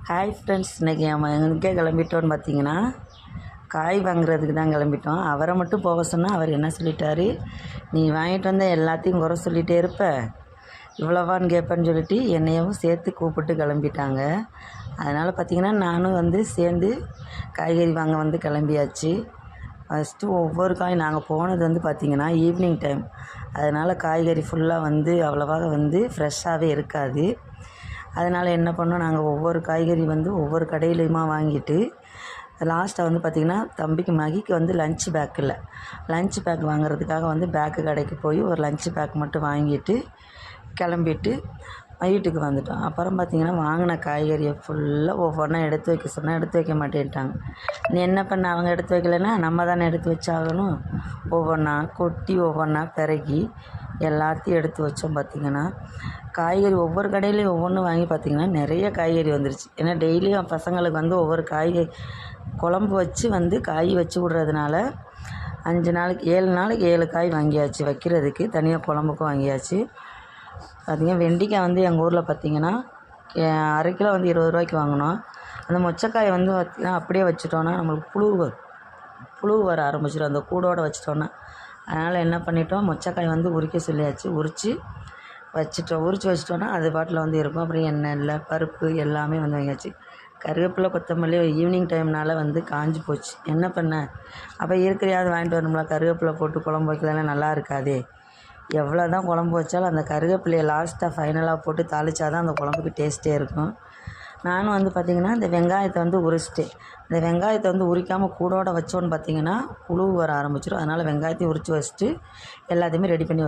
Hi friends, இன்றைக்கி நம்ம எங்கே கிளம்பிட்டோன்னு பார்த்தீங்கன்னா காய் வாங்குறதுக்கு தான் கிளம்பிட்டோம். அவரை மட்டும் போக சொன்னால் அவர் என்ன சொல்லிட்டாரு, நீ வாங்கிட்டு வந்த எல்லாத்தையும் குறை சொல்லிகிட்டே இருப்ப, இவ்வளோவான்னு கேட்பேன்னு சொல்லிட்டு என்னையவும் சேர்த்து கூப்பிட்டு கிளம்பிட்டாங்க. அதனால் பார்த்திங்கன்னா நானும் சேர்ந்து காய்கறி வாங்க கிளம்பியாச்சு. ஃபஸ்ட்டு ஒவ்வொரு காய் நாங்கள் போனது பார்த்திங்கன்னா ஈவினிங் டைம். அதனால் காய்கறி ஃபுல்லாக அவ்வளோவா ஃப்ரெஷ்ஷாகவே இருக்காது. அதனால் என்ன பண்ணோம், நாங்கள் ஒவ்வொரு காய்கறி ஒவ்வொரு கடையிலையுமா வாங்கிட்டு லாஸ்ட்டாக பார்த்திங்கன்னா தம்பிக்கு மகிக்கு லஞ்ச் பேக் இல்லை, லஞ்ச் பேக் வாங்குறதுக்காக பேக்கு கடைக்கு போய் ஒரு லஞ்ச் பேக் மட்டும் வாங்கிட்டு கிளம்பிட்டு வீட்டுக்கு வந்துட்டோம். அப்புறம் பார்த்திங்கன்னா வாங்கின காய்கறியை ஃபுல்லாக ஒவ்வொன்றா எடுத்து வைக்க சொன்னால் எடுத்து வைக்க மாட்டேன்ட்டாங்க. நீ என்ன பண்ண, அவங்க எடுத்து வைக்கலைன்னா நம்ம தானே எடுத்து வச்சாகணும். ஒவ்வொன்றா கொட்டி ஒவ்வொன்றா பிறகி எல்லாத்தையும் எடுத்து வச்சோம். பார்த்திங்கன்னா காய்கறி ஒவ்வொரு கடையிலையும் ஒவ்வொன்று வாங்கி பார்த்திங்கன்னா நிறைய காய்கறி வந்துருச்சு. ஏன்னா டெய்லியும் பசங்களுக்கு ஒவ்வொரு காய்கறி குழம்பு வச்சு காய் வச்சு விட்றதுனால 5 நாளைக்கு 7 நாளைக்கு 7 காய் வாங்கியாச்சு. வைக்கிறதுக்கு தனியாக குழம்புக்கும் வாங்கியாச்சு. பார்த்திங்கன்னா வெண்டிக்காய் எங்கள் ஊரில் பார்த்திங்கன்னா அரை கிலோ 20 ரூபாய்க்கு வாங்கினோம். அந்த மொச்சக்காயை பார்த்திங்கன்னா அப்படியே வச்சுட்டோன்னா நம்மளுக்கு புழு வர ஆரம்பிச்சிடும் அந்த கூடோடு வச்சிட்டோன்னா. அதனால் என்ன பண்ணிட்டோம், மொச்சக்காய் உரிக்க சொல்லியாச்சு. உரித்து வச்சிட்டோன்னா அது பாட்டில் இருக்கும். அப்புறம் எண்ணெய் இல்லை பருப்பு எல்லாமே வாங்கியாச்சு. கருவேப்பிலை கொத்தமல்லி ஈவினிங் டைம்னால் காஞ்சி போச்சு. என்ன பண்ண, அப்போ இருக்கிறையாவது வாங்கிட்டு வரணும்ல. கருவேப்பிலை போட்டு குழம்பு வைக்கலன்னா நல்லா இருக்காதே. எவ்வளோ தான் குழம்பு வச்சாலும் அந்த கருவேப்பிலையை லாஸ்ட்டாக ஃபைனலாக போட்டு தாளித்தா தான் அந்த குழம்புக்கு டேஸ்ட்டே இருக்கும். நானும் பார்த்திங்கன்னா இந்த வெங்காயத்தை உரிச்சிட்டேன். இந்த வெங்காயத்தை உரிக்காமல் கூடோடு வச்சோன்னு பார்த்திங்கன்னா புழு வர ஆரம்பிச்சிடும். அதனால் வெங்காயத்தையும் உரித்து வச்சுட்டு எல்லாத்தையுமே ரெடி பண்ணி